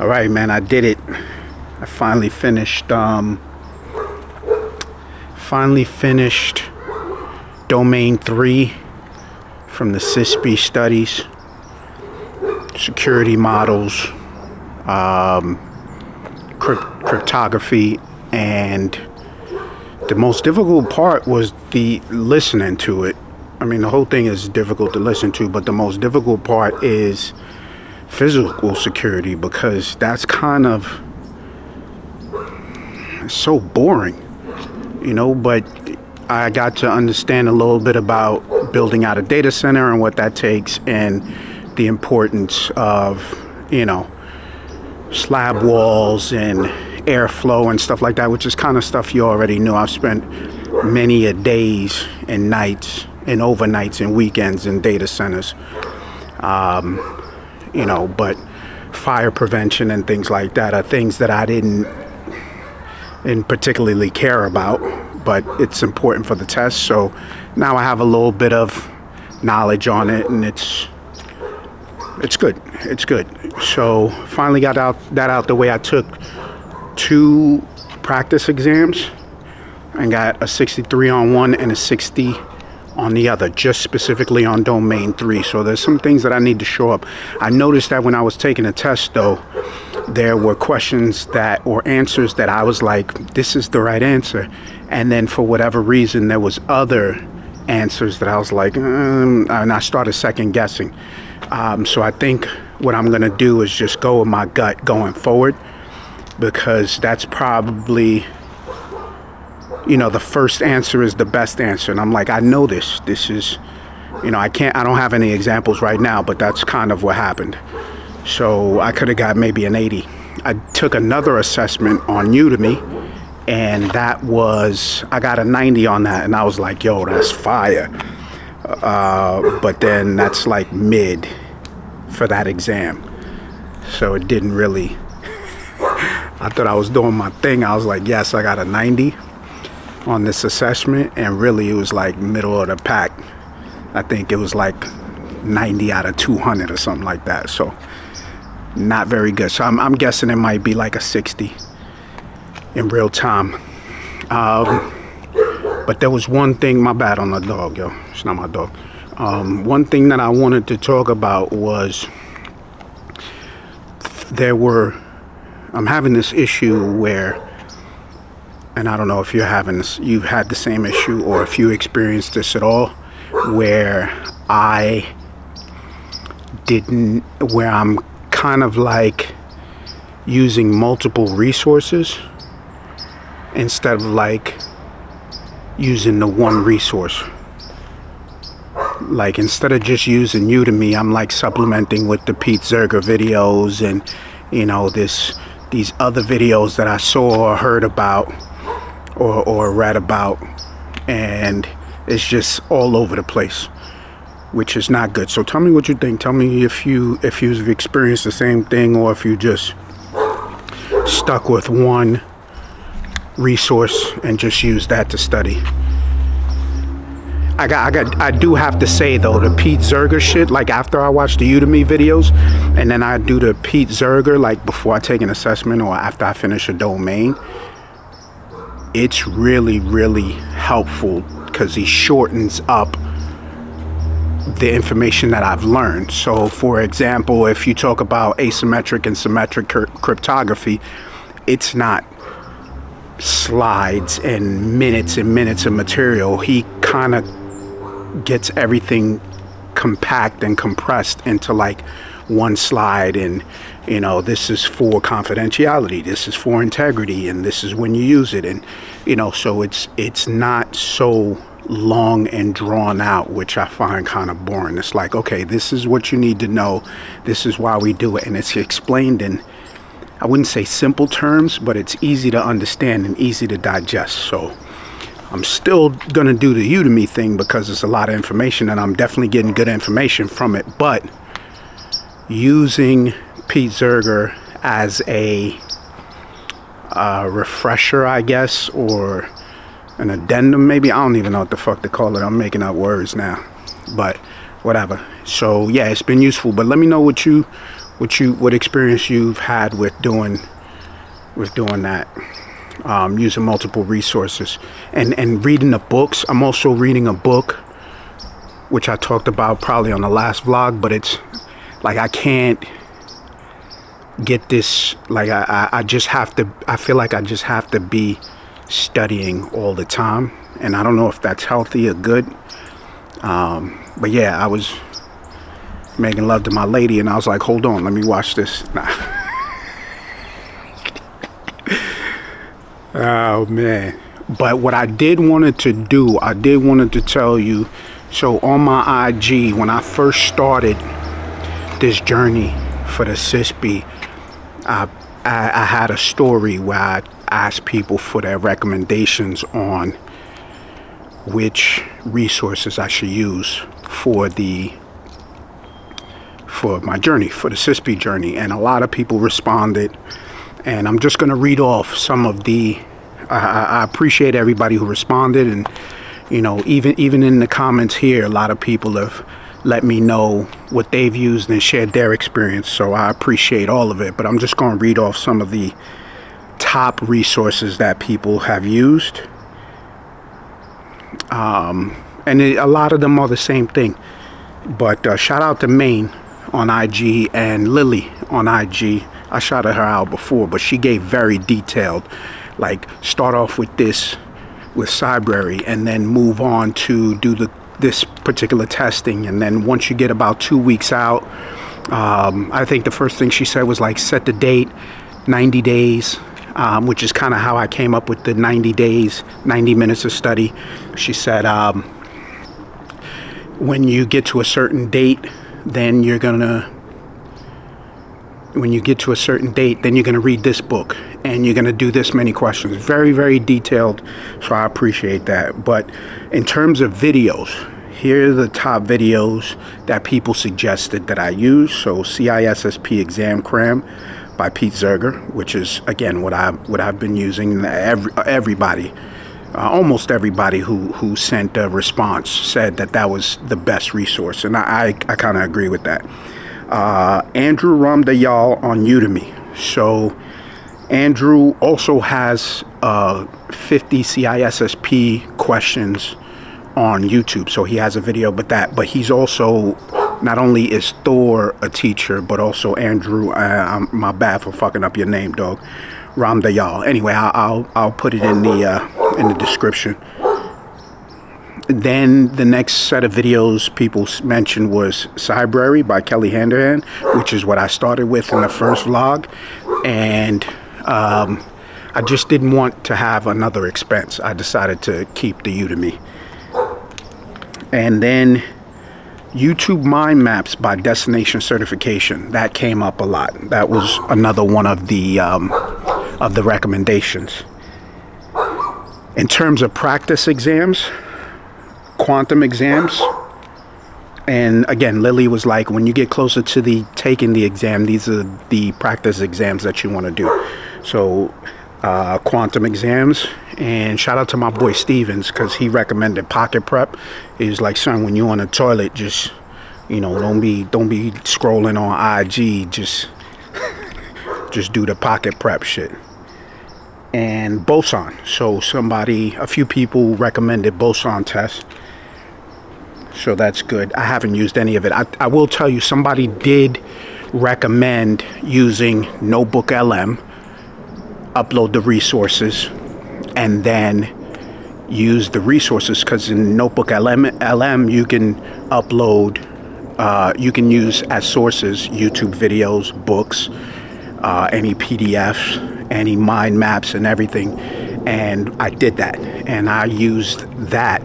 All right, man, I did it. I finally finished Domain 3 from the CISSP studies, security models, cryptography, and the most difficult part was the listening to it. I mean, the whole thing is difficult to listen to, but the most difficult part is physical security, because that's kind of so boring, but I got to understand a little bit about building out a data center and what that takes, and the importance of, slab walls and airflow and stuff like that, which is kind of stuff you already knew. I've spent many a days and nights and overnights and weekends in data centers. But fire prevention and things like that are things that I didn't particularly care about, but it's important for the test. So now I have a little bit of knowledge on it, and it's good. It's good. So finally got that out the way. I took 2 practice exams and got a 63 on one and a 60 on the other, just specifically on Domain 3. So there's some things that I need to show up. I noticed that when I was taking a test, though, there were questions or answers that I was like, this is the right answer. And then for whatever reason, there was other answers that I was like, and I started second guessing. So I think what I'm going to do is just go with my gut going forward, because that's probably, the first answer is the best answer. And I'm like, I know this is, I don't have any examples right now, but that's kind of what happened. So I could have got maybe an 80. I took another assessment on Udemy, and I got a 90 on that. And I was like, yo, that's fire. But then that's like mid for that exam. So it didn't really, I thought I was doing my thing. I was like, yes, I got a 90 on this assessment, and really it was like middle of the pack. I think it was like 90 out of 200 or something like that. So not very good. So I'm guessing it might be like a 60 in real time. But there was one thing, my bad on the dog, yo. It's not my dog. One thing that I wanted to talk about was I'm having this issue where, and I don't know if you've had the same issue, or if you experienced this at all, where I'm kind of like using multiple resources instead of like using the one resource. Like, instead of just using Udemy, I'm like supplementing with the Pete Zerger videos and, these other videos that I saw or heard about or read about, and it's just all over the place, which is not good. So tell me what you think. Tell me if you've experienced the same thing, or if you just stuck with one resource and just use that to study. I do have to say, though, the Pete Zerger shit, like after I watch the Udemy videos and then I do the Pete Zerger, like before I take an assessment or after I finish a domain, it's really, really helpful, because he shortens up the information that I've learned. So for example, if you talk about asymmetric and symmetric cryptography, it's not slides and minutes of material. He kind of gets everything compact and compressed into like one slide, and this is for confidentiality, this is for integrity, and this is when you use it, and so it's not so long and drawn out, which I find kind of boring. It's like, okay, this is what you need to know, this is why we do it, and it's explained in, I wouldn't say simple terms, but it's easy to understand and easy to digest. So I'm still going to do the Udemy thing because it's a lot of information, and I'm definitely getting good information from it. But using Pete Zerger as a refresher, I guess, or an addendum, maybe, I don't even know what the fuck to call it. I'm making up words now, but whatever. So yeah, it's been useful. But let me know what you what experience you've had with doing that, using multiple resources and reading the books. I'm also reading a book which I talked about probably on the last vlog, but it's like I can't get this, like I just have to, I feel like I just have to be studying all the time, and I don't know if that's healthy or good. But yeah, I was making love to my lady and I was like, hold on, let me watch this. Nah. Oh man. But what I did wanted to do, I did wanted to tell you, so on my IG, when I first started this journey for the CISSP, I had a story where I asked people for their recommendations on which resources I should use for my journey, for the CISSP journey, and a lot of people responded, and I'm just going to read off some of the, I appreciate everybody who responded, and you know, even in the comments here, a lot of people have let me know what they've used and shared their experience, so I appreciate all of it. But I'm just going to read off some of the top resources that people have used, and a lot of them are the same thing. But shout out to Maine on IG and Lily on IG. I shouted her out before, but she gave very detailed, like start off with this with Cybrary and then move on to do this particular testing, and then once you get about 2 weeks out, I think the first thing she said was like set the date, 90 days, which is kind of how I came up with the 90 days, 90 minutes of study. She said when you get to a certain date, then you're gonna read this book and you're gonna do this many questions. Very, very detailed, so I appreciate that. But in terms of videos, here are the top videos that people suggested that I use. So CISSP Exam Cram by Pete Zerger, which is again what I've been using. Everybody, almost everybody who sent a response said that was the best resource, and I kind of agree with that. Andrew Ramdayal on Udemy. So Andrew also has 50 CISSP questions on YouTube, so he has a video. But he's also, not only is Thor a teacher, but also Andrew. My bad for fucking up your name, dog. Ramdayal. Anyway, I'll put it in the description. Then the next set of videos people mentioned was Cybrary by Kelly Handerhan, which is what I started with in the first vlog, and I just didn't want to have another expense. I decided to keep the Udemy. And then YouTube Mind Maps by Destination Certification, that came up a lot. That was another one of the recommendations. In terms of practice exams, quantum exams, and again, Lily was like, when you get closer to taking the exam, these are the practice exams that you want to do. So quantum exams, and shout out to my boy Stevens, because he recommended pocket prep. He was like, son, when you're on the toilet, just, you know, don't be scrolling on IG, just do the pocket prep shit. And Bosan, so a few people recommended Bosan test, so that's good. I haven't used any of it. I will tell you, somebody did recommend using Notebook LM, upload the resources, and then use the resources, because in Notebook LM you can upload, you can use as sources YouTube videos, books, any PDFs, any mind maps and everything. And I did that, and I used that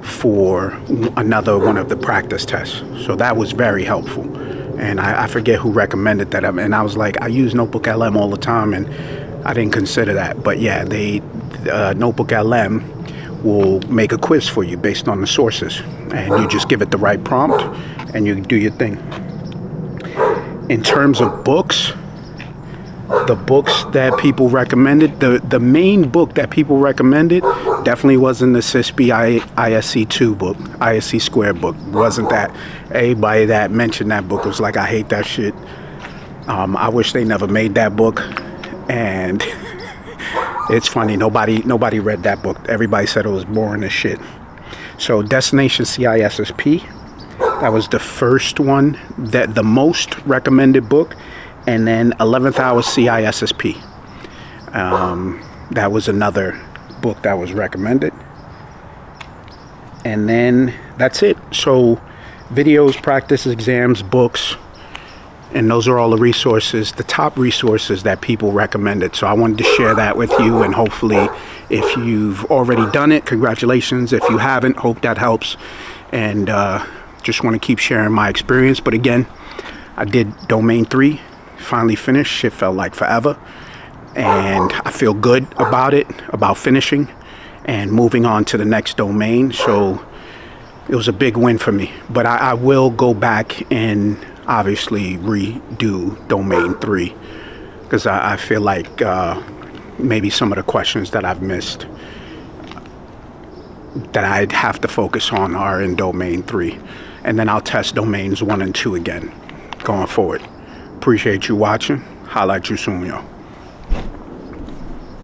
for another one of the practice tests, so that was very helpful. And I forget who recommended that, and I was like, I use Notebook LM all the time, and I didn't consider that. But yeah, Notebook LM will make a quiz for you based on the sources, and you just give it the right prompt and you do your thing. In terms of books, the books that people recommended, the main book that people recommended definitely wasn't the CISSP ISC2 book, ISC squared book. Wasn't that. Everybody that mentioned that book was like, I hate that shit. I wish they never made that book, and it's funny, nobody read that book. Everybody said it was boring as shit. So Destination CISSP, that was the first one, that the most recommended book, and then 11th Hour CISSP. That was another book that was recommended. And then that's it. So videos, practice exams, books, and those are all the resources, the top resources that people recommended. So I wanted to share that with you, and hopefully if you've already done it, congratulations. If you haven't, hope that helps. And just want to keep sharing my experience. But again, I did Domain 3, finally finished. It felt like forever. And I feel good about it, about finishing and moving on to the next domain. So it was a big win for me. But I will go back and obviously redo Domain 3, because I feel like maybe some of the questions that I've missed that I'd have to focus on are in Domain 3. And then I'll test Domains 1 and 2 again going forward. Appreciate you watching. Holla at you soon, yo.